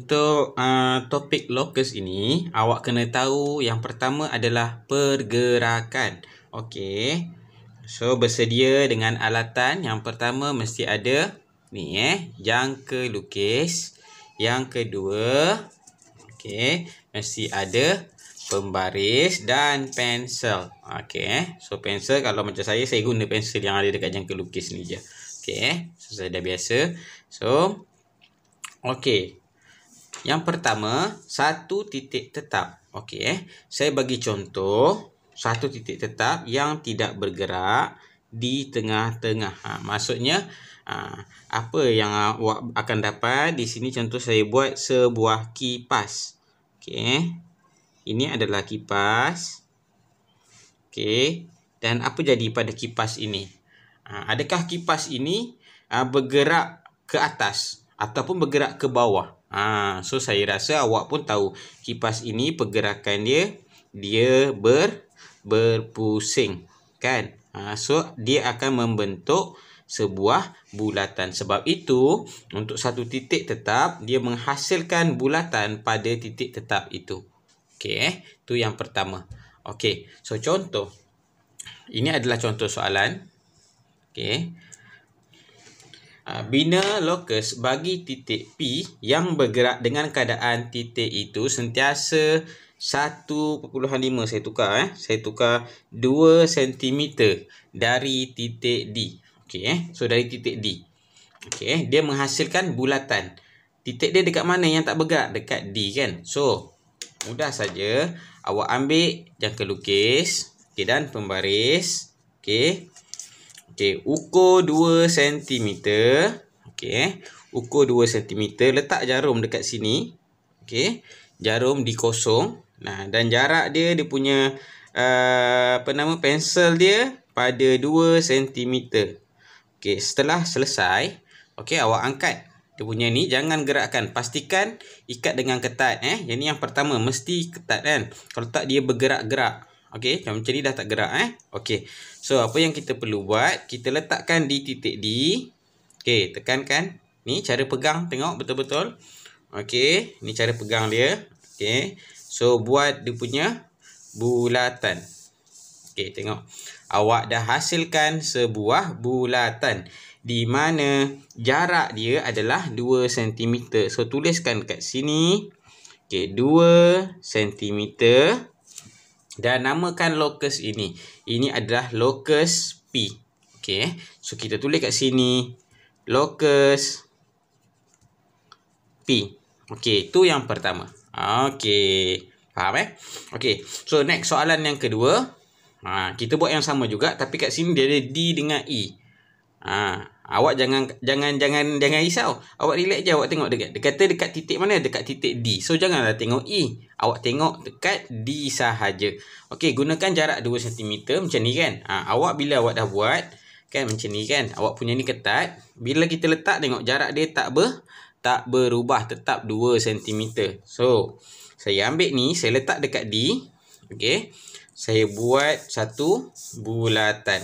Untuk topik locus ini, awak kena tahu yang pertama adalah pergerakan. Okey. So, bersedia dengan alatan. Yang pertama mesti ada ni jangka lukis. Yang kedua, okey, mesti ada pembaris dan pensel. Okey. So, pensel kalau macam saya guna pensel yang ada dekat jangka lukis ni je. Okey. So, saya dah biasa. So, okey. Yang pertama, satu titik tetap. Okey, saya bagi contoh satu titik tetap yang tidak bergerak di tengah-tengah. Maksudnya apa yang awak akan dapat di sini, contoh saya buat sebuah kipas. Okey. Ini adalah kipas. Okey, dan apa jadi pada kipas ini? Adakah kipas ini bergerak ke atas ataupun bergerak ke bawah? So saya rasa awak pun tahu kipas ini pergerakan dia berpusing, kan? So dia akan membentuk sebuah bulatan. Sebab itu untuk satu titik tetap dia menghasilkan bulatan pada titik tetap itu. Okey, itu yang pertama. Okey, so contoh. Ini adalah contoh soalan. Okey. Bina lokus bagi titik P yang bergerak dengan keadaan titik itu sentiasa 1.5, saya tukar saya tukar 2 cm dari titik D. Okey, so dari titik D. Okey, dia menghasilkan bulatan. Titik dia dekat mana yang tak bergerak? Dekat D, kan? So, mudah saja awak ambil jangka lukis, okey, dan pembaris. Okey. Okey, ukur 2 cm. Okey, ukur 2 cm, letak jarum dekat sini. Okey, jarum di kosong. Nah, dan jarak dia punya pensel dia pada 2 cm. Okey, setelah selesai, okey, awak angkat dia punya ni, jangan gerakkan. Pastikan ikat dengan ketat Yang ni yang pertama, mesti ketat, kan? Kalau tak dia bergerak-gerak. Okey, macam ni dah tak gerak Okey. So, apa yang kita perlu buat, kita letakkan di titik D. Okey, tekankan. Ni cara pegang, tengok betul-betul. Okey, ni cara pegang dia. Okey. So, buat dia punya bulatan. Okey, tengok. Awak dah hasilkan sebuah bulatan di mana jarak dia adalah 2 cm. So, tuliskan kat sini. Okey, 2 cm. Dan namakan lokus ini. Ini adalah lokus P. Okey. So, kita tulis kat sini. Lokus P. Okey. Itu yang pertama. Okey. Faham Okey. So, next soalan yang kedua. Kita buat yang sama juga. Tapi kat sini dia ada D dengan E. Awak jangan risau. Awak relax je, awak tengok dekat. Dia kata dekat titik mana? Dekat titik D. So, janganlah tengok E. Awak tengok dekat D sahaja. Okey, gunakan jarak 2 cm macam ni, kan? Awak bila awak dah buat, kan, macam ni, kan? Awak punya ni ketat. Bila kita letak, tengok jarak dia tak berubah, tetap 2 cm. So, saya ambil ni, saya letak dekat D. Okey. Saya buat satu bulatan.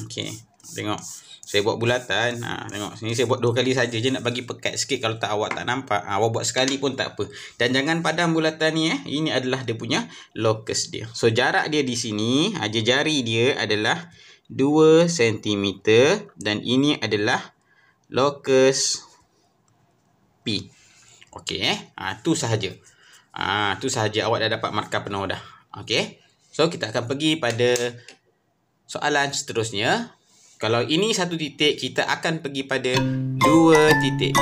Okey. Tengok. Saya buat bulatan. Tengok. Sini saya buat 2 kali saja je, nak bagi pekat sikit. Kalau tak awak tak nampak. Awak buat sekali pun tak apa. Dan jangan padam bulatan ni Ini adalah dia punya lokus dia. So, jarak dia di sini, jari dia adalah 2 cm. Dan ini adalah lokus P. Okey tu sahaja. Tu sahaja, awak dah dapat markah penuh dah. Okey. So, kita akan pergi pada soalan seterusnya. Kalau ini satu titik, kita akan pergi pada 2 titik.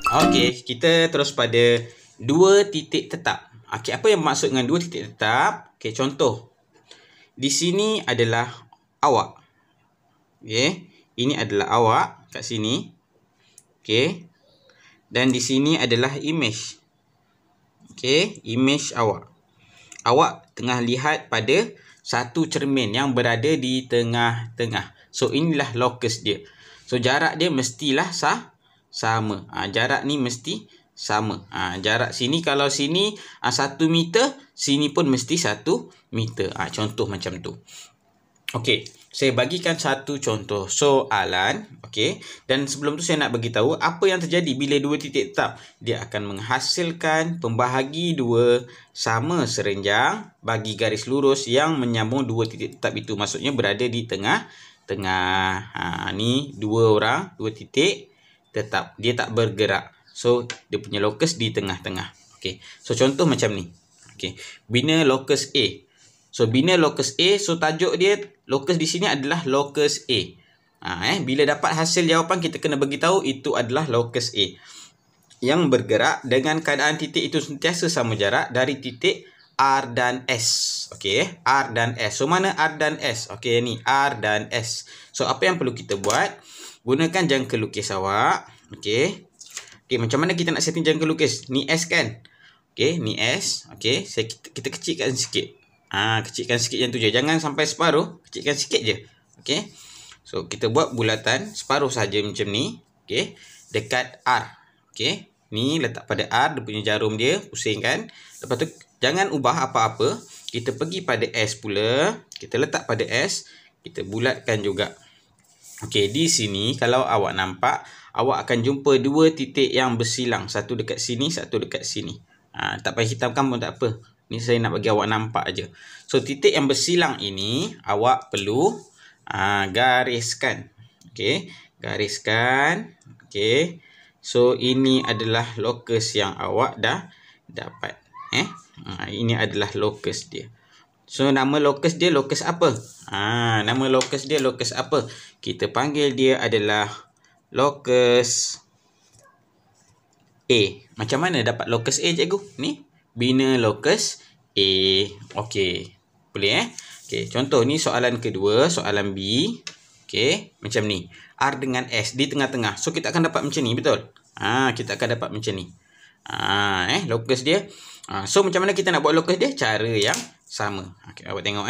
Okey, kita terus pada 2 titik tetap. Okey, apa yang maksud dengan 2 titik tetap? Okey, contoh. Di sini adalah awak. Okey, ini adalah awak kat sini. Okey. Dan di sini adalah image. Okey, image awak. Awak tengah lihat pada satu cermin yang berada di tengah-tengah. So, inilah lokus dia. So, jarak dia mestilah sama. Jarak ni mesti sama. Jarak sini, kalau sini 1 meter, sini pun mesti 1 meter. Contoh macam tu. Okey, saya bagikan satu contoh soalan. Okey, dan sebelum tu saya nak bagi tahu apa yang terjadi bila dua titik tetap. Dia akan menghasilkan pembahagi dua sama serenjang bagi garis lurus yang menyambung dua titik tetap itu. Maksudnya berada di tengah-tengah. Ni dua titik tetap. Dia tak bergerak. So, dia punya lokus di tengah-tengah. Okey, so contoh macam ni. Okey, bina lokus A. So, bina lokus A. So, tajuk dia, lokus di sini adalah lokus A. Bila dapat hasil jawapan, kita kena beritahu itu adalah lokus A. Yang bergerak dengan keadaan titik itu sentiasa sama jarak dari titik R dan S. Okey, R dan S. So, mana R dan S? Okey, ni R dan S. So, apa yang perlu kita buat? Gunakan jangka lukis awak. Okey. Okey, macam mana kita nak setting jangka lukis? Ni S kan? Okey, ni S. Okey, kita kecilkan sikit. Kecilkan sikit yang tu je. Jangan sampai separuh. Kecilkan sikit je. Okey. So, kita buat bulatan separuh saja macam ni. Okey. Dekat R. Okey. Ni letak pada R. Dia punya jarum dia. Pusingkan. Lepas tu, jangan ubah apa-apa. Kita pergi pada S pula. Kita letak pada S. Kita bulatkan juga. Okey. Di sini, kalau awak nampak, awak akan jumpa dua titik yang bersilang. Satu dekat sini, satu dekat sini. Tak payah hitamkan pun tak apa. Ni saya nak bagi awak nampak aja. So, titik yang bersilang ini awak perlu gariskan. Okey, gariskan. Okey. So, ini adalah lokus yang awak dah dapat. Ini adalah lokus dia. So, nama lokus dia lokus apa? Nama lokus dia lokus apa? Kita panggil dia adalah lokus A. Macam mana dapat lokus A, cikgu? Ni. Bina lokus A. Okey. Boleh Okey, contoh ni soalan kedua, soalan B. Okey, macam ni. R dengan S di tengah-tengah. So, kita akan dapat macam ni, betul? Kita akan dapat macam ni. Lokus dia. So, macam mana kita nak buat lokus dia? Cara yang sama. Okey, awak tengok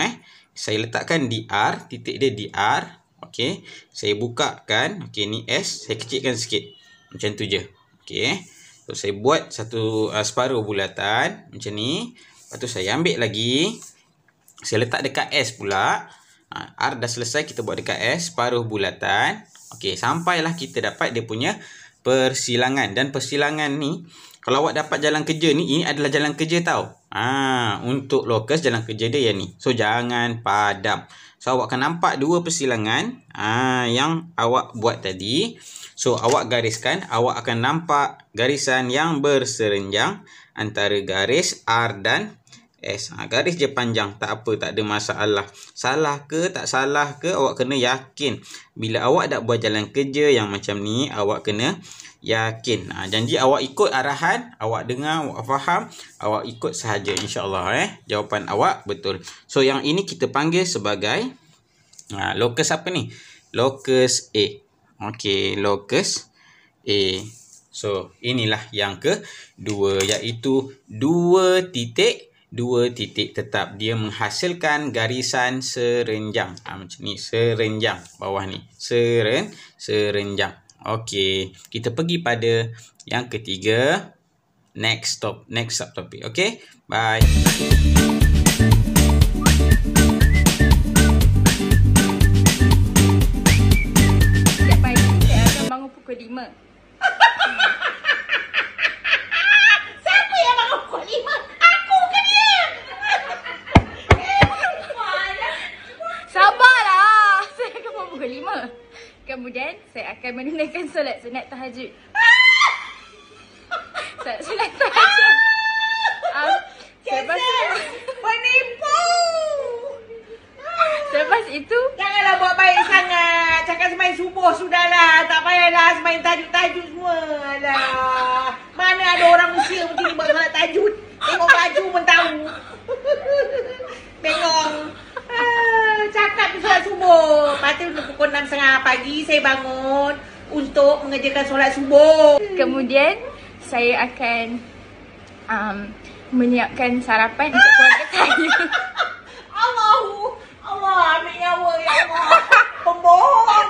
Saya letakkan di R, titik dia di R. Okey, saya bukakan. Okey, ni S, saya kecilkan sikit. Macam tu je. Okey. So, saya buat satu separuh bulatan macam ni. Lepas tu saya ambil lagi. Saya letak dekat S pula. R dah selesai, kita buat dekat S. Separuh bulatan. Okey, sampailah kita dapat dia punya persilangan. Dan persilangan ni, kalau awak dapat jalan kerja ni, ini adalah jalan kerja tau. Untuk lokus jalan kerja dia yang ni. So, jangan padam. So, awak akan nampak dua persilangan yang awak buat tadi. So, awak gariskan, awak akan nampak garisan yang berserenjang antara garis R dan S. Garis je panjang, tak apa, tak ada masalah. Salah ke, tak salah ke, awak kena yakin. Bila awak dah buat jalan kerja yang macam ni, awak kena yakin. Janji awak ikut arahan, awak dengar, awak faham, awak ikut sahaja, insyaAllah. Jawapan awak betul. So, yang ini kita panggil sebagai lokus apa ni? Lokus A. Okey, lokus A. So, inilah yang kedua, iaitu dua titik tetap. Dia menghasilkan garisan serenjang. Macam ni, serenjang. Bawah ni, serenjang. Okey, kita pergi pada yang ketiga. Next subtopic. Okey, bye. Pukul 5. Siapa yang bangun pukul 5? Aku ke dia? Sabarlah. Saya akan bangun pukul 5. Kemudian saya akan menunaikan solat sunat tahajud. Solat tahajud. Penipu. Selepas itu, Janganlah buat baik sangat. Cakap semain subuh sudahlah. Tak payahlah semain tahajud semua. Alah. Mana ada orang usia macam ni buat solat tahajud. Tengok baju pun tahu. Tengok. Cakap tu solat subuh. Lepas tu pukul 6.30 pagi saya bangun untuk mengerjakan solat subuh. kemudian saya akan menyiapkan sarapan untuk keluarga saya. Allah ambil nyawa ya Allah. Pembohong.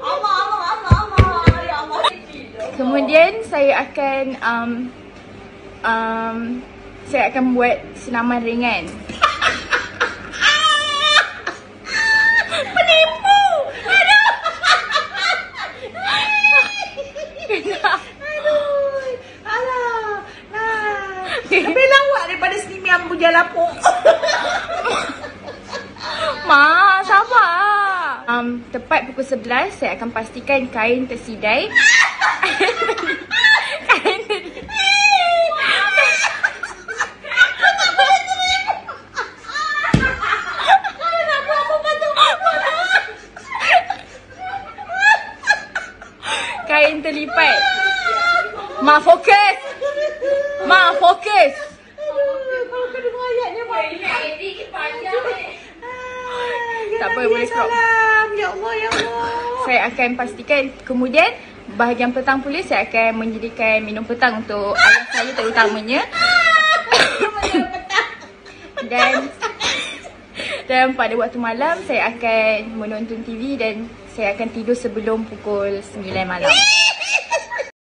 Allah ya Allah. Kemudian saya akan Saya akan buat senaman ringan. Penipu. Aduh. Aduh. Alah. Nah. Lebih lawak daripada Snimiam Puja Lapuk. Ma, sabar. Tepat pukul 11 saya akan pastikan kain tersidai. Kain tersidai. Kain terlipat. Ma, fokus. Ma, fokus. Kalau kau dengar ayatnya baik. Tak apa, boleh crop. Salam. Ya Allah, ya Allah. Saya akan pastikan. Kemudian bahagian petang pula saya akan menyediakan minum petang untuk ayah saya terutamanya. Dan pada waktu malam saya akan menonton TV dan saya akan tidur sebelum pukul 9 malam.